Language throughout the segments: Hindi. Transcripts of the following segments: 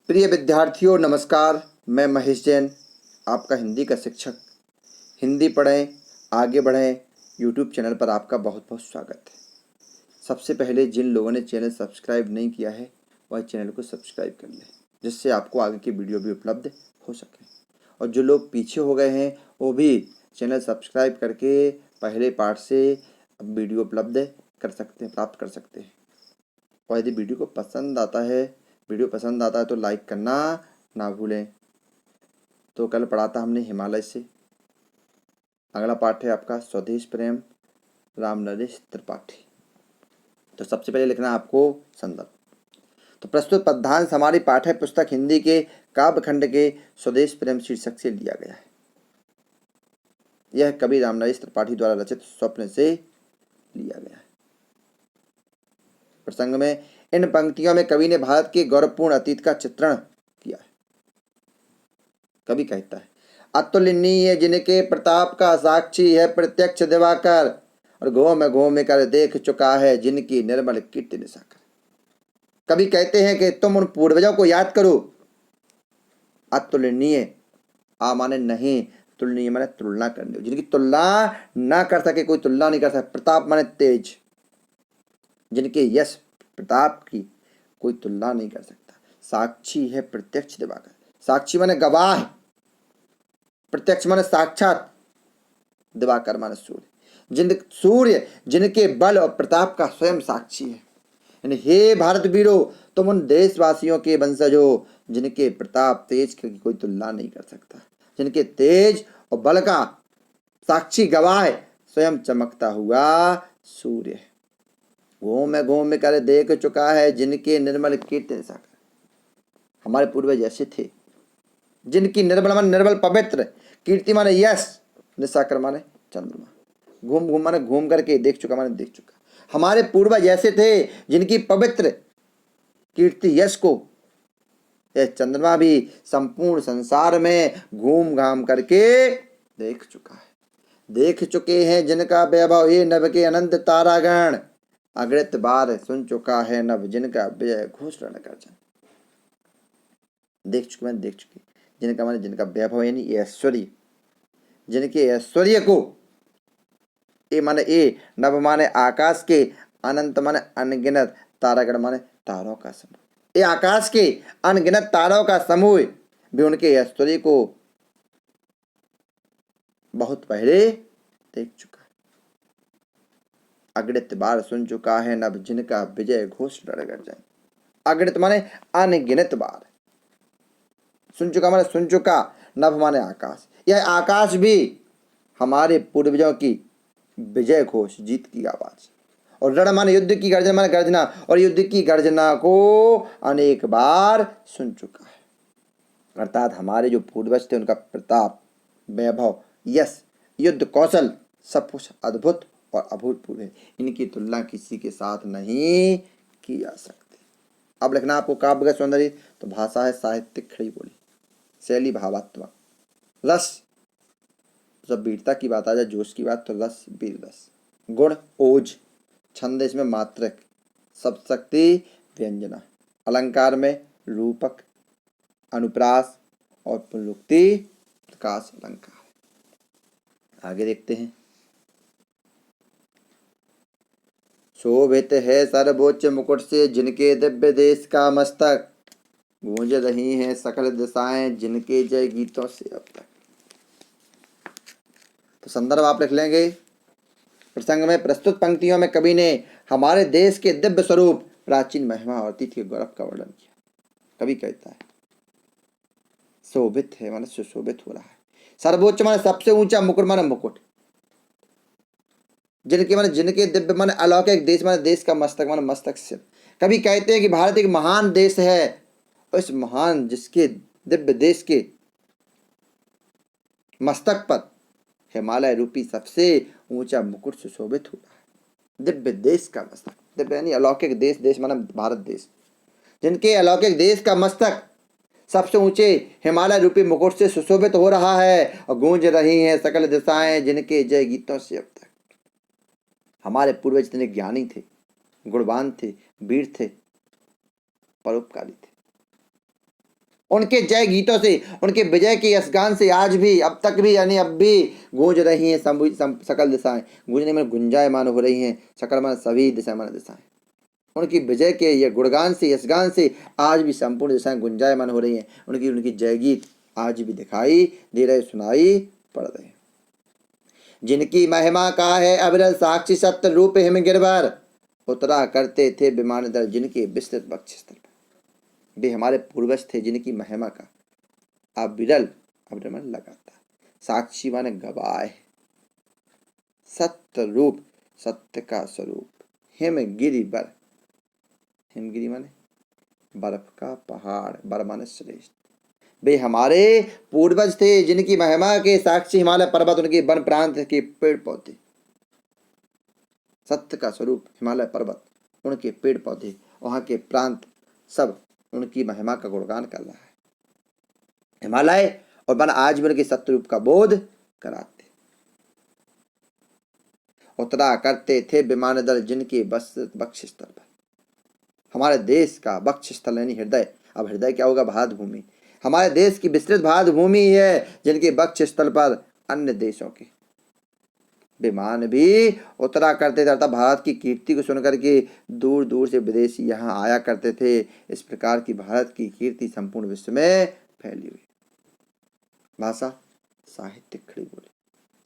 प्रिय विद्यार्थियों नमस्कार। मैं महेश जैन, आपका हिंदी का शिक्षक। हिंदी पढ़ें आगे बढ़ें यूट्यूब चैनल पर आपका बहुत बहुत स्वागत है। सबसे पहले जिन लोगों ने चैनल सब्सक्राइब नहीं किया है वह चैनल को सब्सक्राइब कर लें, जिससे आपको आगे की वीडियो भी उपलब्ध हो सके। और जो लोग पीछे हो गए हैं वो भी चैनल सब्सक्राइब करके पहले पार्ट से वीडियो उपलब्ध कर सकते हैं, प्राप्त कर सकते हैं। और यदि वीडियो पसंद आता है तो लाइक करना ना भूलें। तो कल पढ़ा था हमने हिमालय से। अगला पाठ है आपका स्वदेश प्रेम, राम नरेश त्रिपाठी। तो सबसे पहले लिखना आपको संदर्भ। तो प्रस्तुत पद्यांश हमारी पाठ्य पुस्तक हिंदी के काव्य खंड के स्वदेश प्रेम शीर्षक से लिया गया है। यह कवि राम नरेश त्रिपाठी द्वारा रचित स्वप्न से लिया गया है। प्रसंग में इन पंक्तियों में कवि ने भारत के गौरवपूर्ण अतीत का चित्रण किया है। कवि कहता है, अतुलनीय जिनके प्रताप का साक्षी है प्रत्यक्ष दिवाकर, और घूम कर देख चुका है जिनकी निर्मल कीर्ति निशाकर। कवि कहते हैं कि तुम उन पूर्वजों को याद करो। अतुलनीय आ माने नहीं, तुलनीय माने तुलना करने, जिनकी तुलना ना कर सके, कोई तुलना नहीं कर सकता। प्रताप माने तेज, जिनके यश प्रताप की कोई तुलना नहीं कर सकता। साक्षी है प्रत्यक्ष दिवाकर, साक्षी माने गवाह, प्रत्यक्ष माने साक्षात, दिवाकर माने सूर्य जिनके बल और प्रताप का स्वयं साक्षी है। यानी हे भारत वीरों, तुम उन देशवासियों के वंशज हो जिनके प्रताप तेज की कोई तुलना नहीं कर सकता, जिनके तेज और बल का साक्षी गवाह है स्वयं चमकता हुआ सूर्य है। घूम कर देख चुका है जिनके निर्मल कीर्ति निशाकर। हमारे पूर्वज ऐसे थे जिनकी निर्मल माने निर्मल पवित्र, कीर्ति माने यश, निशाकर माने चंद्रमा। घूम माने घूम करके, देख चुका माने देख चुका। हमारे पूर्वज ऐसे थे जिनकी पवित्र कीर्ति यश को यह चंद्रमा भी संपूर्ण संसार में घूम घाम करके देख चुका है। देख चुके हैं जिनका वैभव ये नभ के अनंत तारागण, अगणित बार सुन चुका है नभ जिनका विजय घोष रण गर्जन। देख चुके जिनका माने जिनका वैभव यानी ऐश्वर्य, जिनके ऐश्वर्य को ए माने ए, नभ माने आकाश के, अनंत माने अनगिनत, तारागण माने तारों का समूह। ये आकाश के अनगिनत तारों का समूह भी उनके ऐश्वर्य को बहुत पहले देख चुका है। अगणित बार सुन चुका है नभ जिनका विजय घोष रण गर्जन। अगणित माने अनगिनत बार, सुन चुका माने सुन चुका, नभ माने आकाश। यह आकाश भी हमारे पूर्वजों की विजय घोष, जीत की आवाज, और रण माने युद्ध की गर्जना माने गर्जना, और युद्ध की गर्जना को अनेक बार सुन चुका है। अर्थात हमारे जो पूर्वज थे उनका प्रताप, वैभव, यश, युद्ध कौशल सब कुछ अद्भुत और अभूतपूर्व है। इनकी तुलना किसी के साथ नहीं की जा सकती। अब लिखना आपको काव्य का सौंदर्य। तो भाषा है साहित्यिक खड़ी बोली, शैली भावात्मक, रस जब वीरता की बात आ जाए, जोश की बात, तो रस वीर रस, गुण ओज, छंद इसमें मात्रक, सब शक्ति व्यंजना, अलंकार में रूपक, अनुप्रास और पुनरुक्ति प्रकाश अलंकार। आगे देखते हैं। शोभित है सर्वोच्च मुकुट से जिनके दिव्य देश का मस्तक, गूंज रही हैं सकल दिशाएं जिनके जय गीतों से अब तक। तो संदर्भ आप लिख लेंगे। प्रसंग में प्रस्तुत पंक्तियों में कवि ने हमारे देश के दिव्य स्वरूप, प्राचीन महिमा और अतीत के गौरव का वर्णन किया। कवि कहता है शोभित है माने सुशोभित हो रहा है, सर्वोच्च माने सबसे ऊंचा, मुकुट माने मुकुट, जिनके माने जिनके दिव्य माने अलौकिक, देश माने देश का, मस्तक माने मस्तक सिर। कवि कहते हैं कि भारत एक महान देश है, उस महान जिसके दिव्य देश के मस्तक पर हिमालय रूपी सबसे ऊंचा मुकुट सुशोभित हो रहा है। दिव्य देश का मस्तक, दिव्य यानी अलौकिक देश, देश माना भारत देश, जिनके अलौकिक देश का मस्तक सबसे ऊंचे हिमालय रूपी मुकुट से सुशोभित हो रहा है, और गूंज रही हैं सकल दिशाएं जिनके जय गीतों से अब तक। हमारे पूर्वज इतने ज्ञानी थे, गुणवान थे, वीर थे, परोपकारी थे। उनके जय गीतों से, उनके विजय के यशगान से आज भी, अब तक भी, यानी अब भी गूंज रही हैं सकल दिशाएं। गूंजने में गुंजायमान हो रही हैं सकल मान सभी दिशाएं। उनकी विजय के ये गुणगान से, यशगान से आज भी संपूर्ण दिशाएं गुंजायमान हो रही हैं। उनकी जय गीत आज भी दिखाई दे रहे, सुनाई पड़ रहे हैं। जिनकी महिमा का है अविरल साक्षी सत्य रूप हिम गिरवर, उतरा करते थे विमान दल जिनके विस्तृत वक्षस्थल पर। वे हमारे पूर्वज थे जिनकी महिमा का अविरल, अविरल माने लगातार, साक्षी माने गवाह, सत्य रूप, सत्य का स्वरूप, हिम गिरिवर, हिमगिरी माने बर्फ का पहाड़, बर माने श्रेष्ठ। वे हमारे पूर्वज थे जिनकी महिमा के साक्षी हिमालय पर्वत, उनके वन प्रांत के पेड़ पौधे, सत्य का स्वरूप हिमालय पर्वत, उनके पेड़ पौधे, वहां के प्रांत सब उनकी महिमा का गुणगान कर रहा है। हिमालय और वन आज भी उनके सत्य रूप का बोध कराते। उतरा करते थे विमान दल जिनके वक्षस्थल पर। हमारे देश का वक्षस्थल यानी हृदय, अब हृदय क्या होगा? भारत भूमि। हमारे देश की विस्तृत भारत भूमि है जिनके वक्षस्थल पर अन्य देशों के विमान भी उतरा करते थे, अर्थात भारत की कीर्ति को सुनकर के दूर दूर से विदेशी यहाँ आया करते थे। इस प्रकार की भारत की कीर्ति संपूर्ण विश्व में फैली हुई। भाषा साहित्यिक खड़ी बोली,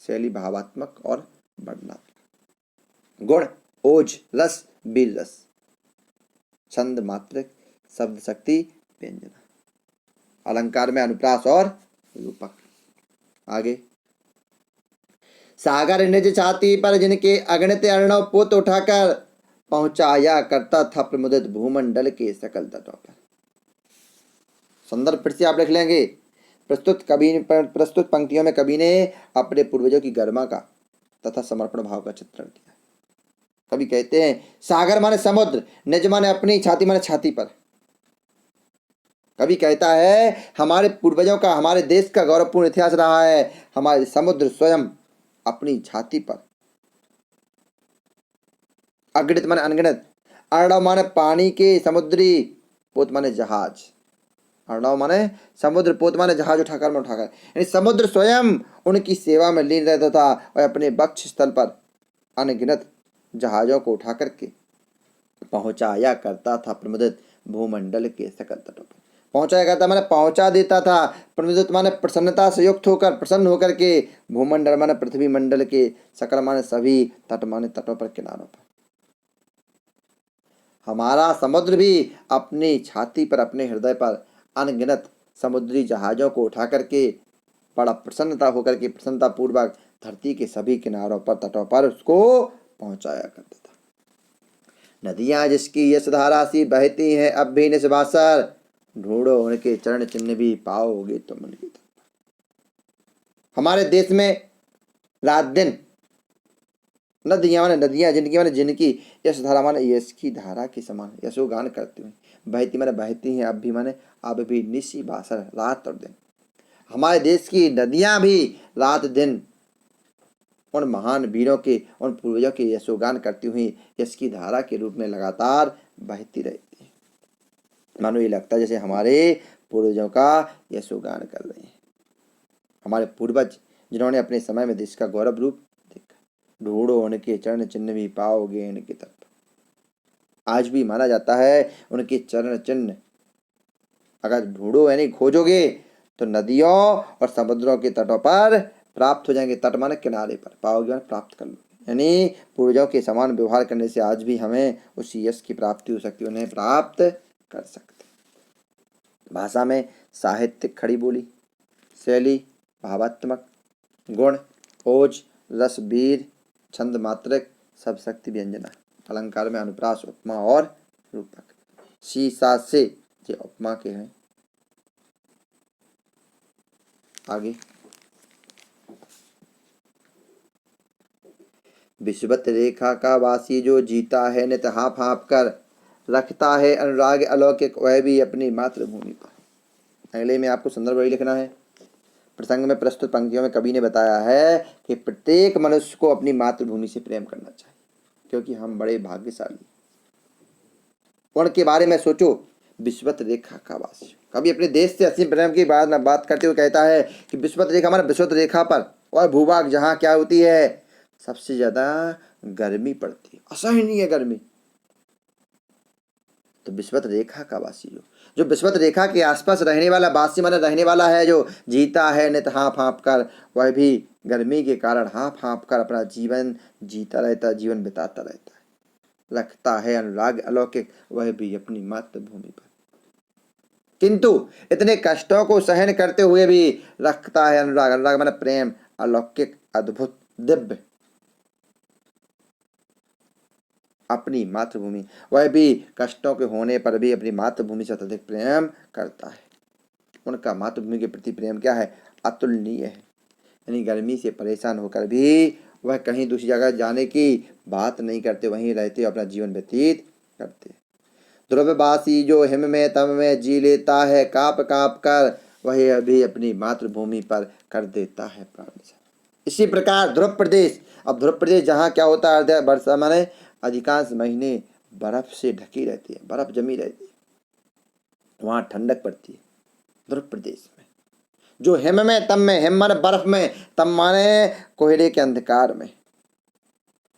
शैली भावात्मक और वर्णनात्मक, गुण ओज रस बीर रस, छंद मात्रक, शब्द शक्ति व्यंजना, अलंकार में अनुप्रास और रूपक। आगे, सागर निज छाती पर जिनके अगणित अर्णव पोत उठाकर पहुंचाया करता था प्रमुदित भूमंडल के सकल तटों पर। संदर्भ फिर से आप लिख लेंगे। प्रस्तुत पंक्तियों में कवि ने अपने पूर्वजों की गरिमा का तथा समर्पण भाव का चित्रण किया। कवि कहते हैं सागर माने समुद्र, निज माने अपनी, छाती माने छाती पर। कवि कहता है हमारे पूर्वजों का, हमारे देश का गौरवपूर्ण इतिहास रहा है। हमारे समुद्र स्वयं अपनी छाती पर, अगणित माने अनगिनत, अर्णव माने पानी के, समुद्री, पोत माने जहाज, अर्णव माने समुद्र, पोत माने जहाज उठाकर, यानी समुद्र स्वयं उनकी सेवा में लीन रहता था और अपने वक्ष स्थल पर अनगिनत जहाजों को उठा करके पहुंचाया करता था प्रमुदित भूमंडल के सकल तटों पर। पहुंचाया करता माने पहुंचा देता था, प्रमुदित माने प्रसन्नता से युक्त होकर, प्रसन्न होकर के, भूमंडल माने पृथ्वी मंडल के, सकल माने सभी, तट माने तटों पर, किनारों पर। हमारा समुद्र भी अपनी छाती पर, अपने हृदय पर अनगिनत समुद्री जहाजों को उठा करके बड़ा प्रसन्नता होकर के, प्रसन्नता पूर्वक धरती के सभी किनारों पर, तटों पर उसको पहुंचाया करता था। नदियां जिसकी यश धारा सी बहती हैं अब भी निस्वासर, ढूंढो उनके चरण चिन्ह भी पाओगे तुम उनकी तरफ। हमारे देश में रात दिन नदियां माने नदियां, जिनकी माने जिनकी, यश धारा माने यश की धारा के समान यशोगान करती हुई, बहती माने बहती हैं, अब भी माने अब भी, निशी बासर रात और दिन। हमारे देश की नदियां भी रात दिन उन महान वीरों के, उन पूर्वजों के यशोगान करती हुई यश की धारा के रूप में लगातार बहती रहती है। मानो ये लगता है जैसे हमारे पूर्वजों का यशोगान कर रहे हैं। हमारे पूर्वज जिन्होंने अपने समय में देश का गौरव रूप देखा, ढूंढो उनके चरण चिन्ह भी पाओगे इनकी तरफ। आज भी माना जाता है उनके चरण चिन्ह अगर ढूंढो यानी खोजोगे तो नदियों और समुद्रों के तटों पर प्राप्त हो जाएंगे। तट माने किनारे पर, पाओगे प्राप्त कर लोगे, यानी पूर्वजों के समान व्यवहार करने से आज भी हमें उस यश की प्राप्ति हो सकती है, उन्हें प्राप्त कर सकते। भाषा में साहित्यिक खड़ी बोली, शैली भावात्मक, गुण ओज रस बीर, छंद मात्रक, सब शक्ति व्यंजना, अलंकार में अनुप्रास, उपमा और रूपक। शीशा से ये उपमा के हैं। आगे, विषुवत रेखा का वासी जो जीता है नित हाँफ हाँफ कर, रखता है अनुराग अलौकिक वह भी अपनी मातृभूमि पर। अगले में आपको संदर्भ वही लिखना है। प्रसंग में प्रस्तुत पंक्तियों में कवि ने बताया है कि प्रत्येक मनुष्य को अपनी मातृभूमि से प्रेम करना चाहिए, क्योंकि हम बड़े भाग्यशाली। उनके बारे में सोचो, विषुवत रेखा का वासी, कभी अपने देश से असीम प्रेम की बात करते हुए कहता है कि विषुवत रेखा हमारे विषुवत रेखा पर और भूभाग जहाँ क्या होती है, सबसे ज्यादा गर्मी पड़ती है, असहनीय गर्मी। तो विषुवत रेखा का वासी जो विषुवत रेखा के आसपास रहने वाला वासी माने रहने वाला है, जो जीता है नित हाँफ हाँफ कर, वह भी गर्मी के कारण हाँफ हाँफ कर अपना जीवन जीता रहता है, जीवन बिताता रहता है। रखता है अनुराग अलौकिक, वह भी अपनी मातृभूमि पर। किंतु इतने कष्टों को सहन करते हुए भी रखता है अनुराग, अनुराग माने प्रेम, अलौकिक, अद्भुत, दिव्य, अपनी मातृभूमि। वह भी कष्टों के होने पर भी अपनी मातृभूमि से अत्यधिक प्रेम करता है। उनका मातृभूमि के प्रति प्रेम क्या है, अतुलनीय है। यानी गर्मी से परेशान होकर भी वह कहीं दूसरी जगह जाने की बात नहीं करते, वहीं रहते अपना जीवन व्यतीत करते। ध्रुववासी जो हिम में तम में जी लेता है काप काप कर, वही अभी अपनी मातृभूमि पर कर देता है प्राण। इसी प्रकार ध्रुव प्रदेश, अब ध्रुव प्रदेश जहाँ क्या होता है, वर्षा माने अधिकांश महीने बर्फ से ढकी रहती है, बर्फ जमी रहती है, वहाँ ठंडक पड़ती है ध्रुव प्रदेश में। जो हिम में तम में, हिम माने बर्फ में, तम माने कोहरे के अंधकार में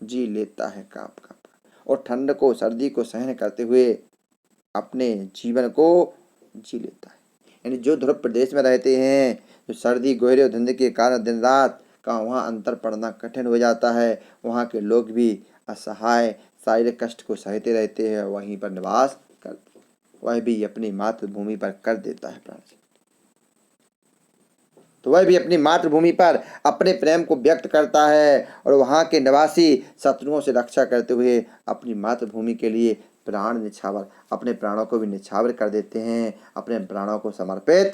जी लेता है काप काप, और ठंड को सर्दी को सहन करते हुए अपने जीवन को जी लेता है। यानी जो ध्रुव प्रदेश में रहते हैं, जो सर्दी कोहरे और धुंध के कारण दिन रात का वहाँ अंतर पड़ना कठिन हो जाता है, वहाँ के लोग भी असहाय शारीरिक कष्ट को सहते रहते हैं, वहीं पर निवास करते, वह भी अपनी मातृभूमि पर कर देता है प्राण। तो वह भी अपनी मातृभूमि पर अपने प्रेम को व्यक्त करता है, और वहाँ के निवासी शत्रुओं से रक्षा करते हुए अपनी मातृभूमि के लिए प्राण निछावर, अपने प्राणों को भी निछावर कर देते हैं, अपने प्राणों को समर्पित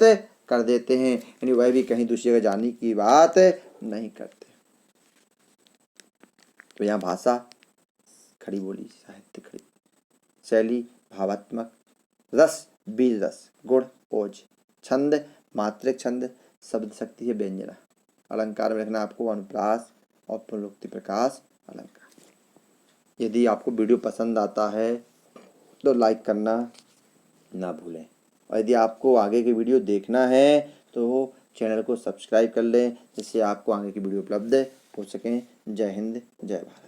कर देते हैं। यानी वह भी कहीं दूसरी जगह जाने की बात नहीं करते। तो यहाँ भाषा खड़ी बोली, साहित्य खड़ी, शैली भावात्मक, रस बीज रस, गुण ओज, छंद मात्रिक छंद, शब्द शक्ति है व्यंजना, अलंकार में लिखना आपको अनुप्रास और पुनरुक्ति प्रकाश अलंकार। यदि आपको वीडियो पसंद आता है तो लाइक करना ना भूलें, और यदि आपको आगे की वीडियो देखना है तो चैनल को सब्सक्राइब कर लें, जिससे आपको आगे की वीडियो उपलब्ध हो सकें। जय हिंद, जय भारत।